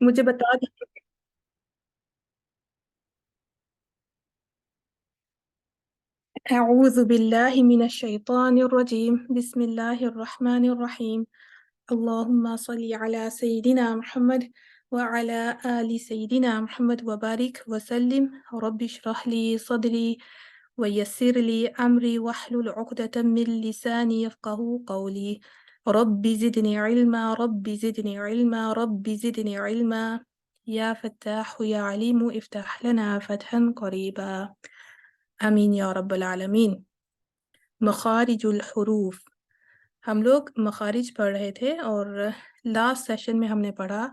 मुझे बता दीजिए। अऊज़ु बिल्लाहि मिनश शैतानिर रजीम बिस्मिल्लाहिर रहमानिर रहीम अल्लाहुम्मा सल्ली अला सय्यिदिना मुहम्मद व अला आलि सय्यिदिना मुहम्मद व बारिक व सल्लिम रब्बि इश्रह ली सदरी व यस्सिर ली अमरी वहलुल उक़दतम मिन लिसानी यफ़क़हू क़ौली रब्बि ज़िदनी इल्मा रब्बि ज़िदनी इल्मा या फ़त्ताह या अलीम इफ़्तह लना फ़तहन क़रीबा आमीन या रब्बल आलमीन। मखारिजुल हुरूफ, हम लोग मखारिज पढ़ रहे थे और लास्ट सेशन में हमने पढ़ा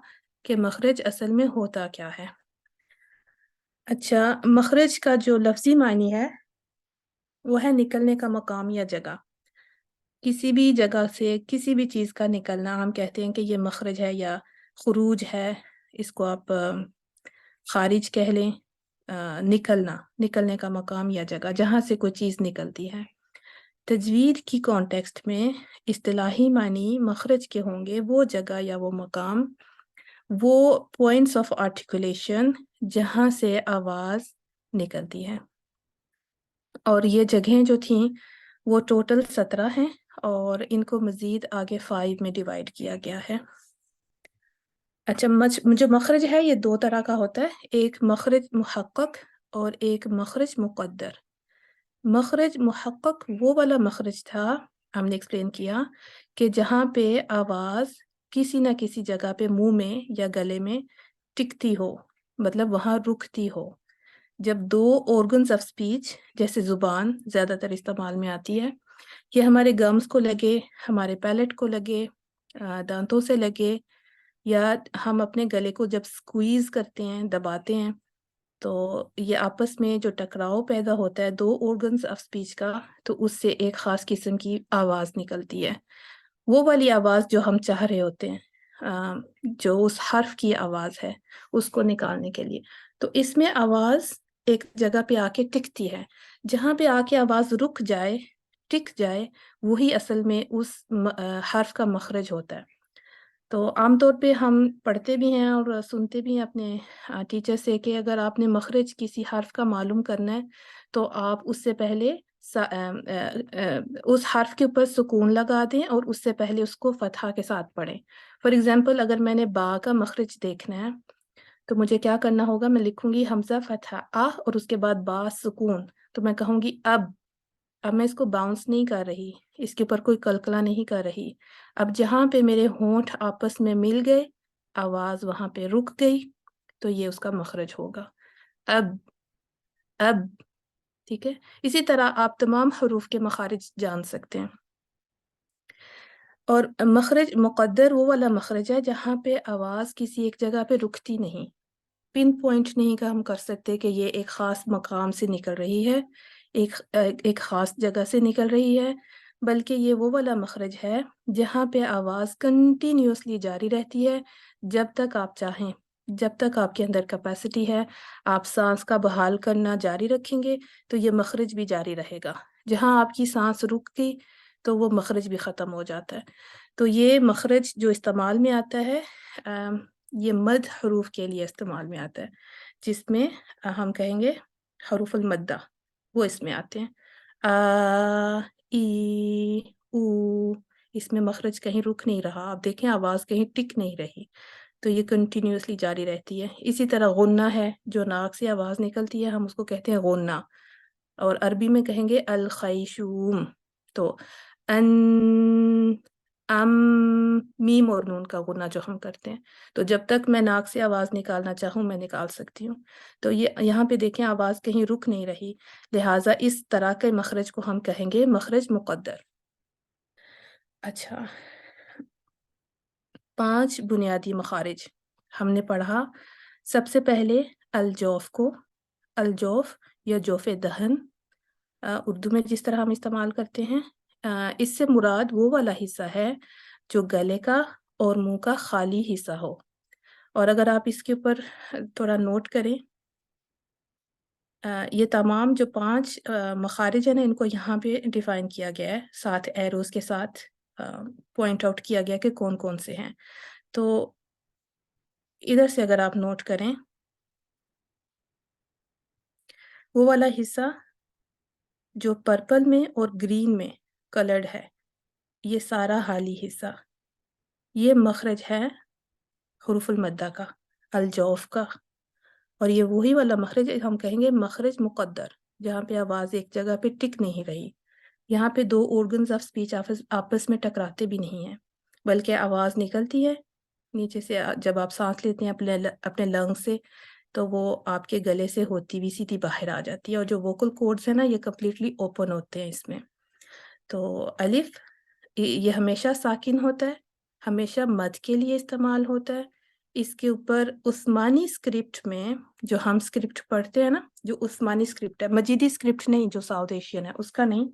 कि मखरज असल में होता क्या है। अच्छा, मखरज का जो लफ्ज़ी मानी है वो है निकलने का मकाम या जगह। किसी भी जगह से किसी भी चीज़ का निकलना हम कहते हैं कि ये मखरज है या खुरूज है। इसको आप खारिज कह लें। निकलना, निकलने का मकाम या जगह जहाँ से कोई चीज़ निकलती है। तजवीद की कॉन्टेक्स्ट में इस्तिलाही मानी मखरज के होंगे वो जगह या वो मकाम, वो पॉइंट्स ऑफ आर्टिकुलेशन जहाँ से आवाज़ निकलती है। और ये जगहें जो थीं वो टोटल 17 हैं और इनको मज़ीद आगे 5 में डिवाइड किया गया है। अच्छा, जो मखरज है ये 2 तरह का होता है, एक मखरज मुहक्कक और एक मखरज मुक़द्दर। मखरज मुहक्कक वो वाला मखरज था, हमने एक्सप्लेन किया, कि जहाँ पे आवाज़ किसी न किसी जगह पे मुंह में या गले में टिकती हो, मतलब वहाँ रुकती हो। जब 2 ऑर्गन्स ऑफ स्पीच जैसे ज़ुबान ज़्यादातर इस्तेमाल में आती है, ये हमारे गम्स को लगे, हमारे पैलेट को लगे, दांतों से लगे, या हम अपने गले को जब स्क्वीज़ करते हैं, दबाते हैं, तो ये आपस में जो टकराव पैदा होता है 2 ऑर्गन्स ऑफ स्पीच का, तो उससे एक ख़ास किस्म की आवाज़ निकलती है। वो वाली आवाज़ जो हम चाह रहे होते हैं, जो उस हर्फ की आवाज़ है, उसको निकालने के लिए। तो इसमें आवाज़ एक जगह पे आके टिकती है। जहाँ पे आके आवाज़ रुक जाए, टिक जाए, वही असल में उस हर्फ का मखरज होता है। तो आम तौर पे हम पढ़ते भी हैं और सुनते भी हैं अपने टीचर से कि अगर आपने मखरज किसी हर्फ का मालूम करना है तो आप उससे पहले उस हर्फ के ऊपर सुकून लगा दें और उससे पहले उसको फतहा के साथ पढ़ें। फॉर एग्जांपल, अगर मैंने बा का मखरज देखना है तो मुझे क्या करना होगा, मैं लिखूंगी हमजा फतहा आ और उसके बाद बा सुकून, तो मैं कहूंगी अब मैं इसको बाउंस नहीं कर रही, इसके ऊपर कोई कलकला नहीं कर रही। अब जहाँ पे मेरे होंठ आपस में मिल गए, आवाज़ वहाँ पे रुक गई, तो ये उसका मखरज होगा। अब अब ठीक है। इसी तरह आप तमाम हरूफ के मखारिज जान सकते हैं। और मखरज मुक़द्दर वो वाला मखरज है जहाँ पे आवाज़ किसी एक जगह पे रुकती नहीं, पिन पॉइंट नहीं का हम कर सकते कि ये एक ख़ास मकाम से निकल रही है, एक ख़ास जगह से निकल रही है, बल्कि ये वो वाला मखरज है जहाँ पे आवाज़ कंटिन्यूअसली जारी रहती है जब तक आप चाहें। जब तक आपके अंदर कैपेसिटी है, आप सांस का बहाल करना जारी रखेंगे तो ये मखरज भी जारी रहेगा। जहाँ आपकी सांस रुक गई तो वो मखरज भी ख़त्म हो जाता है। तो ये मखरज जो इस्तेमाल में आता है, ये मद हरूफ के लिए इस्तेमाल में आता है, जिसमें हम कहेंगे हरूफुल मद्दा, वो इसमें आते हैं। आ, ई, ऊ, इसमें मखरज कहीं रुक नहीं रहा, आप देखें आवाज़ कहीं टिक नहीं रही, तो ये कंटिन्यूअसली जारी रहती है। इसी तरह गुन्ना है, जो नाक से आवाज़ निकलती है, हम उसको कहते हैं गुन्ना, और अरबी में कहेंगे अल खैशूम। तो अन, अम, मीम और नून का गुना जो हम करते हैं, तो जब तक मैं नाक से आवाज़ निकालना चाहूँ मैं निकाल सकती हूँ। तो ये यहाँ पे देखें आवाज़ कहीं रुक नहीं रही, लिहाजा इस तरह के मखरज को हम कहेंगे मखरज मुक़द्दर। अच्छा, 5 बुनियादी मखारिज हमने पढ़ा। सबसे पहले अलजौफ को, अलजौफ या जोफ़े दहन, उर्दू में जिस तरह हम इस्तेमाल करते हैं, इससे मुराद वो वाला हिस्सा है जो गले का और मुंह का खाली हिस्सा हो। और अगर आप इसके ऊपर थोड़ा नोट करें, ये तमाम जो 5 मखारिज है ना, इनको यहाँ पे डिफाइन किया गया है, 7 एरोज़ के साथ पॉइंट आउट किया गया कि कौन-कौन से हैं। तो ادھر سے اگر آپ نوٹ کریں وہ والا حصہ جو پرپل میں اور گرین میں کلرڈ ہے، یہ سارا حالی حصہ، یہ مخرج ہے حروف المدہ کا، الجوف کا، اور یہ وہی والا مخرج ہم کہیں گے مخرج مقدر، جہاں پہ آواز ایک جگہ پہ ٹک نہیں رہی، یہاں پہ دو organs آف اسپیچ آپس میں ٹکراتے بھی نہیں ہیں، بلکہ آواز نکلتی ہے نیچے سے، جب آپ سانس لیتے ہیں اپنے لنگ سے تو وہ آپ کے گلے سے ہوتی بھی سیدھی باہر آ جاتی ہے، اور جو ووکل کورڈز ہیں نا یہ کمپلیٹلی اوپن ہوتے ہیں اس میں۔ تو الف یہ ہمیشہ ساکن ہوتا ہے، ہمیشہ مد کے لیے استعمال ہوتا ہے۔ اس کے اوپر عثمانی اسکرپٹ میں جو ہم اسکرپٹ پڑھتے ہیں نا، جو عثمانی اسکرپٹ ہے، مجیدی اسکرپٹ نہیں جو ساؤتھ ایشین ہے اس کا نہیں،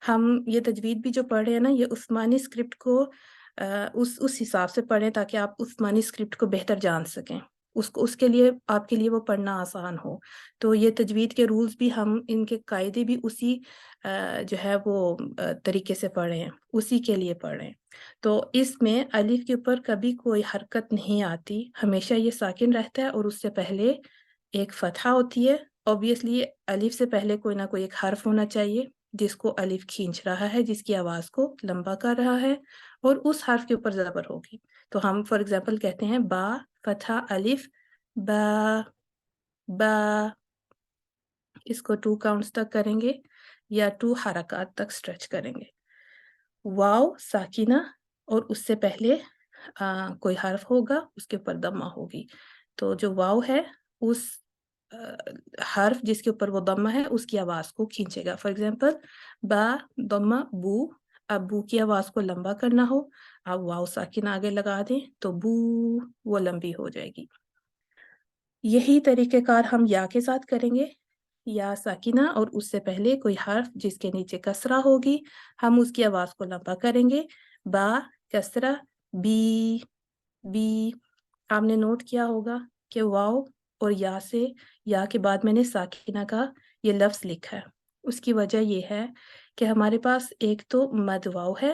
ہم یہ تجوید بھی جو پڑھ رہے ہیں نا یہ عثمانی اسکرپٹ کو اس حساب سے پڑھیں تاکہ آپ عثمانی اسکرپٹ کو بہتر جان سکیں، اس کے لیے آپ کے لیے وہ پڑھنا آسان ہو۔ تو یہ تجوید کے رولز بھی ہم ان کے قاعدے بھی اسی جو ہے وہ طریقے سے پڑھ رہے ہیں، اسی کے لیے پڑھ رہے ہیں۔ تو اس میں الف کے اوپر کبھی کوئی حرکت نہیں آتی، ہمیشہ یہ ساکن رہتا ہے، اور اس سے پہلے ایک فتحہ ہوتی ہے۔ اوبیسلی الف سے پہلے کوئی نہ کوئی ایک حرف ہونا چاہیے جس کو الف کھینچ رہا ہے، جس کی آواز کو لمبا کر رہا ہے، اور اس حرف کے اوپر زبر ہوگی۔ تو ہم فار ایگزامپل کہتے ہیں با فتحہ الف، با، با، اس کو 2 کاؤنٹس تک کریں گے یا 2 حرکات تک سٹریچ کریں گے۔ واو ساکینہ، اور اس سے پہلے کوئی حرف ہوگا، اس کے اوپر ضمہ ہوگی، تو جو واو ہے اس حرف جس کے اوپر وہ ضمہ ہے اس کی آواز کو کھینچے گا۔ فار ایگزامپل با ضمہ بو، اب بو کی آواز کو لمبا کرنا ہو، اب واو ساکینہ آگے لگا دیں تو بو، وہ لمبی ہو جائے گی۔ یہی طریقہ کار ہم یا کے ساتھ کریں گے، یا ساکینہ اور اس سے پہلے کوئی حرف جس کے نیچے کسرہ ہوگی، ہم اس کی آواز کو لمبا کریں گے، با کسرہ بی، بی۔ آپ نے نوٹ کیا ہوگا کہ واو اور یا سے، یا کے بعد میں نے ساکینہ کا یہ لفظ لکھا ہے، اس کی وجہ یہ ہے کہ ہمارے پاس ایک تو مد واو ہے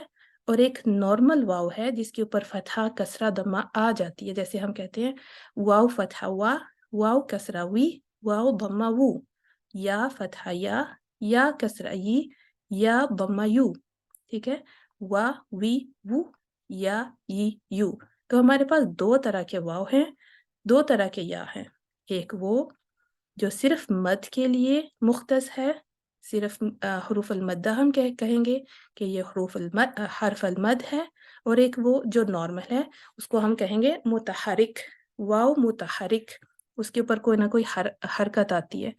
اور ایک نارمل واو ہے جس کے اوپر فتحہ کسرہ ضمہ آ جاتی ہے، جیسے ہم کہتے ہیں واو فتحہ وا، واو کسرہ وی، واو ضمہ وو، یا فتحہ یا کسرہ ی، یا ضمہ یو، ٹھیک ہے، وا وی وو، یا ی یو۔ تو ہمارے پاس 2 طرح کے واو ہیں، 2 طرح کے یا ہیں، ایک وہ جو صرف مد کے لیے مختص ہے، صرف حروف المدہ ہم کہیں گے کہ یہ حرف المد ہے، اور ایک وہ جو نارمل ہے اس کو ہم کہیں گے متحرک، واو متحرک، اس کے اوپر کوئی نہ کوئی حرکت آتی ہے،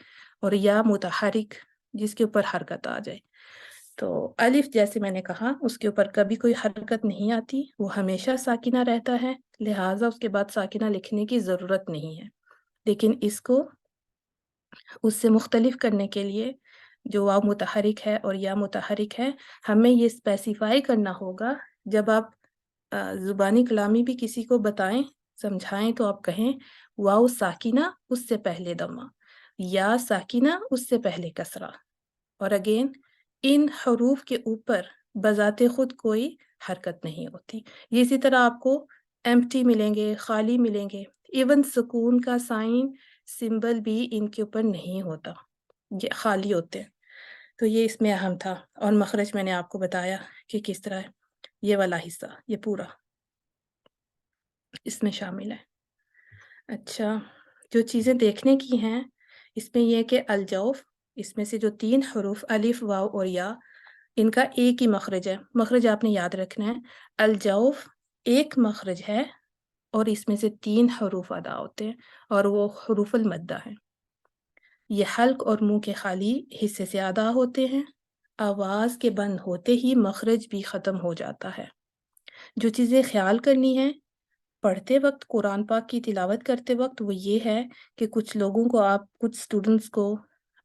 اور یا متحرک جس کے اوپر حرکت آ جائے۔ تو الف جیسے میں نے کہا اس کے اوپر کبھی کوئی حرکت نہیں آتی، وہ ہمیشہ ساکینہ رہتا ہے، لہٰذا اس کے بعد ساکینہ لکھنے کی ضرورت نہیں ہے۔ لیکن اس کو اس سے مختلف کرنے کے لیے جو واو متحرک ہے اور یا متحرک ہے، ہمیں یہ اسپیسیفائی کرنا ہوگا، جب آپ زبانی کلامی بھی کسی کو بتائیں سمجھائیں تو آپ کہیں واو ساکینہ اس سے پہلے ضمہ، یا ساکینہ اس سے پہلے کسرہ، اور اگین ان حروف کے اوپر بذات خود کوئی حرکت نہیں ہوتی۔ یہ اسی طرح آپ کو ایمپٹی ملیں گے، خالی ملیں گے، ایون سکون کا سائن سمبل بھی ان کے اوپر نہیں ہوتا، یہ خالی ہوتے ہیں۔ تو یہ اس میں اہم تھا، اور مخرج میں نے آپ کو بتایا کہ کس طرح ہے، یہ والا حصہ یہ پورا اس میں شامل ہے۔ اچھا، جو چیزیں دیکھنے کی ہیں اس میں یہ کہ الجوف، اس میں سے جو 3 حروف الف واو اور یا، ان کا ایک ہی مخرج ہے۔ مخرج آپ نے یاد رکھنا ہے، الجوف ایک مخرج ہے اور اس میں سے 3 حروف ادا ہوتے ہیں، اور وہ حروف المدہ ہیں۔ یہ حلق اور منہ کے خالی حصے سے ادا ہوتے ہیں، آواز کے بند ہوتے ہی مخرج بھی ختم ہو جاتا ہے۔ جو چیزیں خیال کرنی ہیں پڑھتے وقت، قرآن پاک کی تلاوت کرتے وقت، وہ یہ ہے کہ کچھ لوگوں کو کچھ اسٹوڈنٹس کو،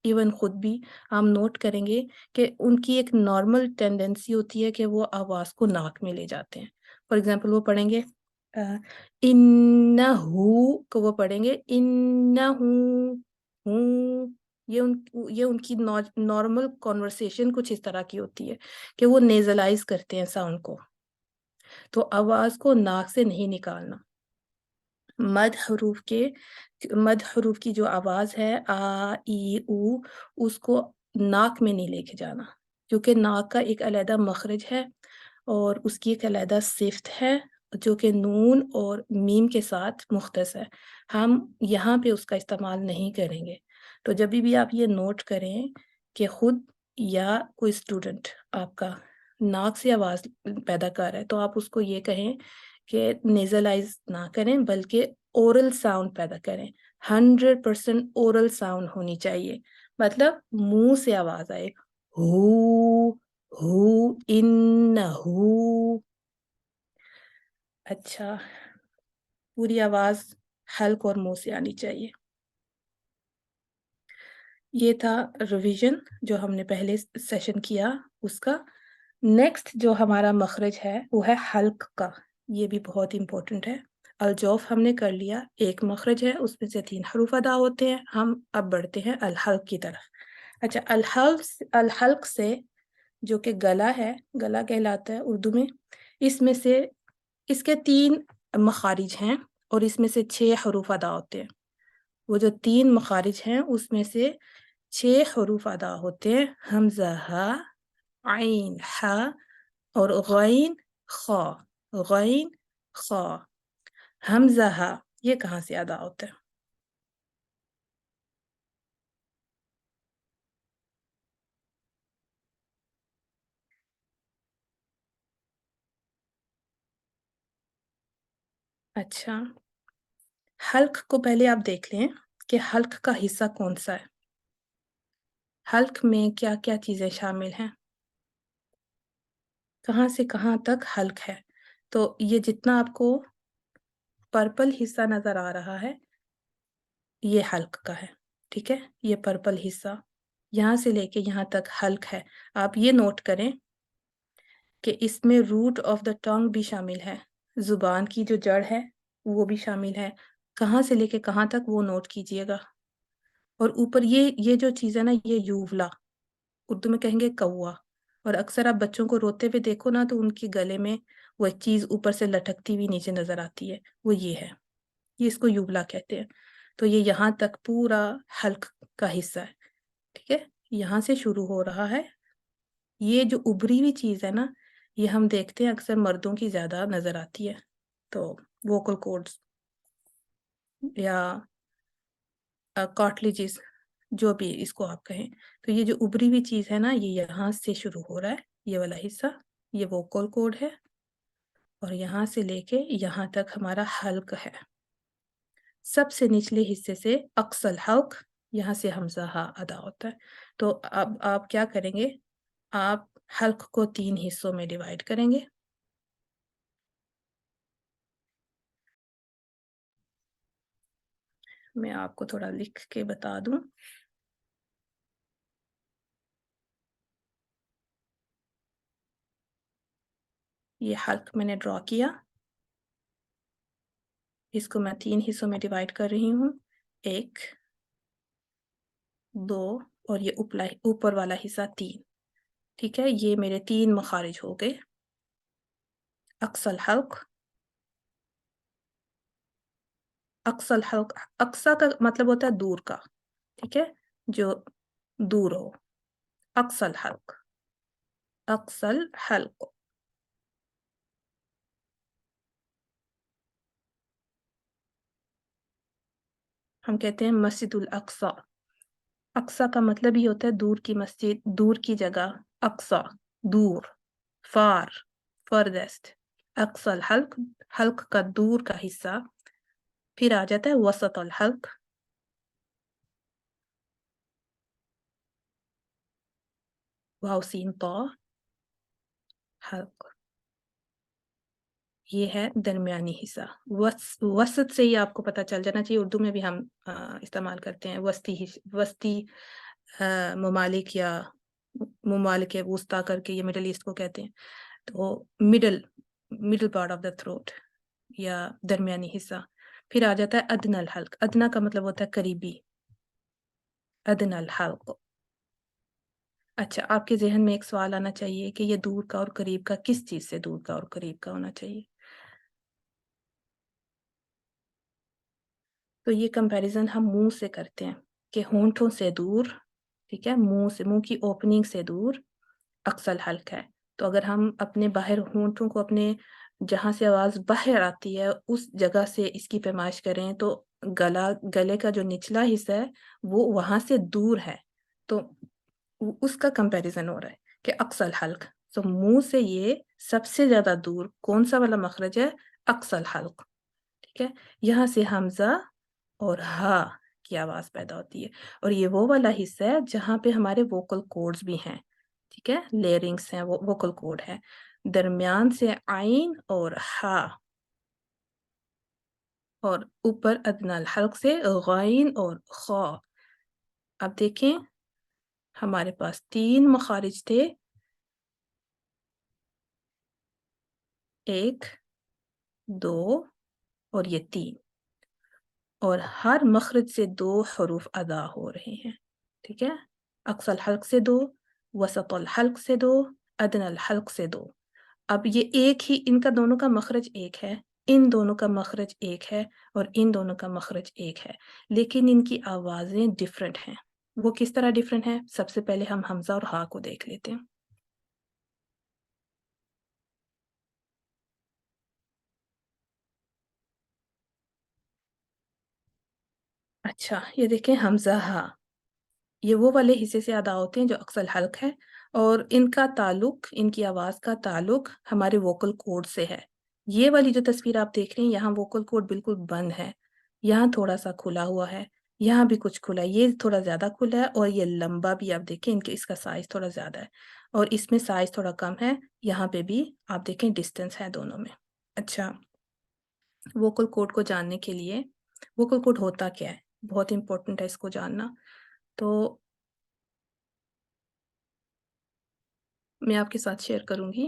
ایون خود بھی ہم نوٹ کریں گے کہ ان کی ایک نارمل ٹینڈنسی ہوتی ہے کہ وہ آواز کو ناک میں لے جاتے ہیں۔ فار ایگزامپل وہ پڑھیں گے انہو کو وہ پڑھیں گے انہو، ہوں، یہ ان کی نارمل کانورسیشن کچھ اس طرح کی ہوتی ہے کہ وہ نیزلائز کرتے ہیں ساؤنڈ کو، تو آواز کو ناک سے نہیں نکالنا۔ मद हरूफ की जो आवाज़ है आ, ई, ऊ, उसको नाक में नहीं लेके जाना, क्योंकि नाक का एक अलहदा मखरज है और उसकी एक अलहदा सिफ्त है जो कि नून और मीम के साथ मुख्तस है। हम यहाँ पे उसका इस्तेमाल नहीं करेंगे। तो जब भी आप ये नोट करें कि खुद या कोई स्टूडेंट आपका नाक से आवाज़ पैदा कर रहा है, तो आप उसको ये कहें कि नेज़लाइज ना करें, बल्कि ओरल साउंड पैदा करें। 100% ओरल साउंड होनी चाहिए, मतलब मुंह से आवाज आए, हु इन्नहु। अच्छा, पूरी आवाज हल्क और मुंह से आनी चाहिए। ये था रिवीजन जो हमने पहले सेशन किया उसका। नेक्स्ट जो हमारा मखरज है वो है हल्क का। ये भी बहुत इंपॉर्टेंट है। अलजौफ हमने कर लिया, एक मखरज है, उसमें से 3 हरूफ अदा होते हैं। हम अब बढ़ते हैं अलहल्क की तरफ। अच्छा, अलहल्क से जो कि गला है, गला कहलाता है उर्दू में, इसमें से इसके 3 मखारिज हैं और इसमें से 6 हरूफ अदा होते हैं। वो जो 3 मखारिज हैं उसमें से 6 हरूफ अदा होते हैं। हमज़ा, हा, आइन, हा और गैन, खा। गैन, खा, हमज़ा, हा, ये कहाँ से अदा होता है? अच्छा, हल्क को पहले आप देख लें कि हल्क का हिस्सा कौन सा है। हल्क में क्या-क्या चीज़ें शामिल हैं? कहाँ से कहाँ तक हल्क है? तो ये जितना आपको पर्पल हिस्सा नज़र आ रहा है, ये हल्क का है, ठीक है? ये पर्पल हिस्सा, यहाँ से लेके यहाँ तक हल्क है। आप ये नोट करें कि इसमें रूट ऑफ द टंग भी शामिल है, ज़ुबान की जो जड़ है, वो भी शामिल है। कहाँ से लेके कहाँ तक वो नोट कीजिएगा। और ऊपर ये जो चीज़ है ना, ये यूवला, उर्दू में कहेंगे कौवा। और अक्सर आप बच्चों को रोते हुए देखो ना, तो उनके गले में वो एक चीज़ ऊपर से लटकती हुई नीचे नज़र आती है, वो ये है। ये इसको यूवला कहते हैं। तो ये यहाँ तक पूरा हल्क का हिस्सा है, ठीक है? यहाँ से शुरू हो रहा है। ये जो उभरी हुई चीज़ है ना, ये हम देखते हैं अक्सर मर्दों की ज़्यादा नज़र आती है। तो वोकल कॉर्ड्स या कार्टिलेजेस, जो भी इसको आप कहें। तो ये जो उभरी हुई चीज़ है ना, ये यहाँ से शुरू हो रहा है, ये वाला हिस्सा, ये वोकल कॉर्ड है और यहाँ से लेके यहाँ तक हमारा हल्क है। सबसे निचले हिस्से से अक्सल हल्क, यहाँ से हमज़ा हा अदा होता है। तो अब आप क्या करेंगे, आप हल्क को 3 हिस्सों में डिवाइड करेंगे। मैं आपको थोड़ा लिख के बता दूँ। ये हल्क मैंने ड्रॉ किया, इसको मैं 3 हिस्सों में डिवाइड कर रही हूँ। 1, 2 और ये ऊपर वाला हिस्सा 3, ठीक है? ये मेरे 3 मखारिज हो गए। अक्सल हल्क, अक्सल हल्क, अक्सा का मतलब होता है दूर का, ठीक है? जो दूर हो, अक्सल हल्क, अक्सल हल्क। हम कहते हैं मस्जिदुल अक्सा। अक्सा का मतलब ही होता है दूर की मस्जिद, दूर की जगह। अक्सा, दूर, फार, फर्देस्ट। अक्सल हल्क, हल्क का दूर का हिस्सा। फिर आ जाता है वसतुल हल्क, वाव सीन तौ, हल्क। ये है दरमियानी हिस्सा। वसत से ही आपको पता चल जाना चाहिए, उर्दू में भी हम इस्तेमाल करते हैं वस्ती ममालिक या ममालिक वुस्ता करके, ये मिडल ईस्ट को कहते हैं। तो middle middle part of the throat या दरमियानी हिस्सा। फिर आ जाता है अदनल हल्क। अदना का मतलब होता है करीबी, अदनल हल्क। अच्छा, आपके ज़हन में एक सवाल आना चाहिए कि ये दूर का और करीब का किस चीज़ से दूर का और करीब का होना चाहिए? तो ये कंपैरिजन हम मुंह से करते हैं कि होंठों से दूर, ठीक है, मुंह से, मुंह की ओपनिंग से दूर अक्सल हल्क है। तो अगर हम अपने बाहर होंठों को अपने जहाँ से आवाज़ बाहर आती है उस जगह से इसकी पैमाइश करें तो गले का जो निचला हिस्सा है वो वहाँ से दूर है। तो उसका कंपैरिजन हो रहा है कि अक्सल हल्क, तो मुंह से ये सबसे ज्यादा दूर कौन सा वाला मखरज है? अक्सल हल्क, ठीक है। यहाँ से हमजा और हा की आवाज पैदा होती है, और ये वो वाला हिस्सा है जहाँ पे हमारे वोकल कॉर्ड्स भी हैं, ठीक है, लेयरिंग्स हैं, वो वोकल कॉर्ड है। दरमियान से आइन और हा, और ऊपर अदनल हल्क से गाइन और खा। अब देखें, हमारे पास 3 मखारिज थे, 1, 2 और ये 3, और हर मखरज से 2 हरूफ अदा हो रहे हैं, ठीक है। अक्सल हल्क से 2, वसतुल हल्क से 2, अदनल हल्क से 2। अब ये एक ही, इनका दोनों का मखरज एक है, इन दोनों का मखरज एक है, और इन दोनों का मखरज एक है, लेकिन इनकी आवाज़ें डिफरेंट हैं। वो किस तरह डिफरेंट हैं? सबसे पहले हम हमज़ा और हा को देख लेते हैं। अच्छा, ये देखें हमज़ा हा, ये वो वाले हिस्से से अदा होते हैं जो अक्सल हल्क है, और इनका ताल्लुक, इनकी आवाज़ का ताल्लुक हमारे वोकल कॉर्ड से है। ये वाली जो तस्वीर आप देख रहे हैं, यहाँ वोकल कॉर्ड बिल्कुल बंद है, यहाँ थोड़ा-सा खुला हुआ है, यहाँ भी कुछ खुला है, ये थोड़ा ज़्यादा खुला है, और ये लंबा भी आप देखें, इनके इसका साइज़ थोड़ा ज़्यादा है, और इसमें साइज़ थोड़ा कम है, यहाँ पे भी आप देखें डिस्टेंस है दोनों में। अच्छा, वोकल कॉर्ड को जानने के लिए, वोकल कॉर्ड होता क्या है? बहुत इम्पोर्टेंट है इसको जानना। तो मैं आपके साथ शेयर करूँगी।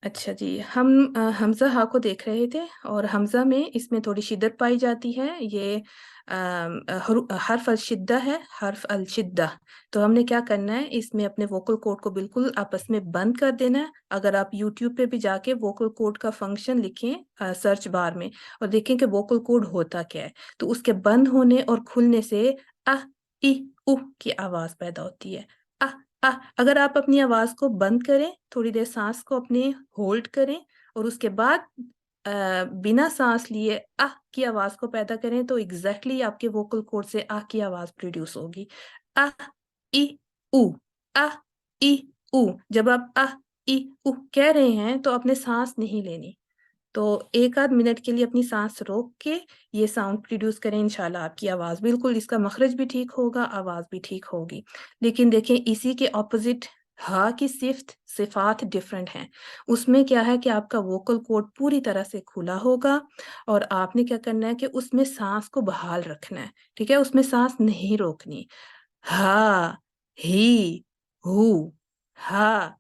अच्छा जी, हम हमज़ा हा को देख रहे थे, और हमज़ा में इसमें थोड़ी शिद्दत पाई जाती है। ये हर्फ़ अल-शिद्दा है, हर्फ़ अल-शिद्दा। तो हमने क्या करना है, इसमें अपने वोकल कॉर्ड को बिल्कुल आपस में बंद कर देना है। अगर आप यूट्यूब पे भी जाके वोकल कॉर्ड का फ़ंक्शन लिखें सर्च बार में, और देखें कि वोकल कॉर्ड होता क्या है, तो उसके बंद होने और खुलने से अ, इ, उ की आवाज़ पैदा होती है। अ, अगर आप अपनी आवाज़ को बंद करें, थोड़ी देर साँस को अपने होल्ड करें, और उसके बाद बिना साँस लिए की आवाज़ को पैदा करें, तो एग्ज़ैक्टली आपके वोकल कॉर्ड से की आवाज़ प्रोड्यूस होगी। अ, इ, उ, अ, इ, उ। जब आप इ, उ कह रहे हैं, तो आपने साँस नहीं लेनी। तो 1 आध मिनट के लिए अपनी साँस रोक के ये साउंड प्रोड्यूस करें, इंशाल्लाह आपकी आवाज़ बिल्कुल, इसका मखरज भी ठीक होगा, आवाज़ भी ठीक होगी। लेकिन देखें, इसी के ऑपोज़िट हा की सिफ़ात डिफ़रेंट हैं। उसमें क्या है कि आपका वोकल कॉर्ड पूरी तरह से खुला होगा, और आपने क्या करना है कि उसमें साँस को बहाल रखना है, ठीक है? उसमें साँस नहीं रोकनी। हा, ही, हू, हा,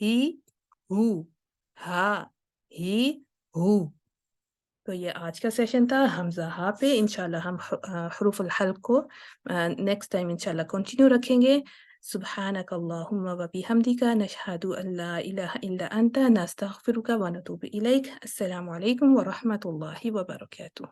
ही, हू, हा, ही, हू। तो ये आज का सेशन था हमज़ा हा पे। इंशाल्लाह हम हुरूफ़ुल हल्क़ को नेक्स्ट टाइम इंशाल्लाह कंटिन्यू रखेंगे। सुब्हानक अल्लाहुम्मा व बिहम्दिका नशहदु अन ला इलाहा इल्ला अंता नस्तगफिरुका व नतूबु इलैक। अस्सलामु अलैकुम व रहमतुल्लाहि व बरकातुहू।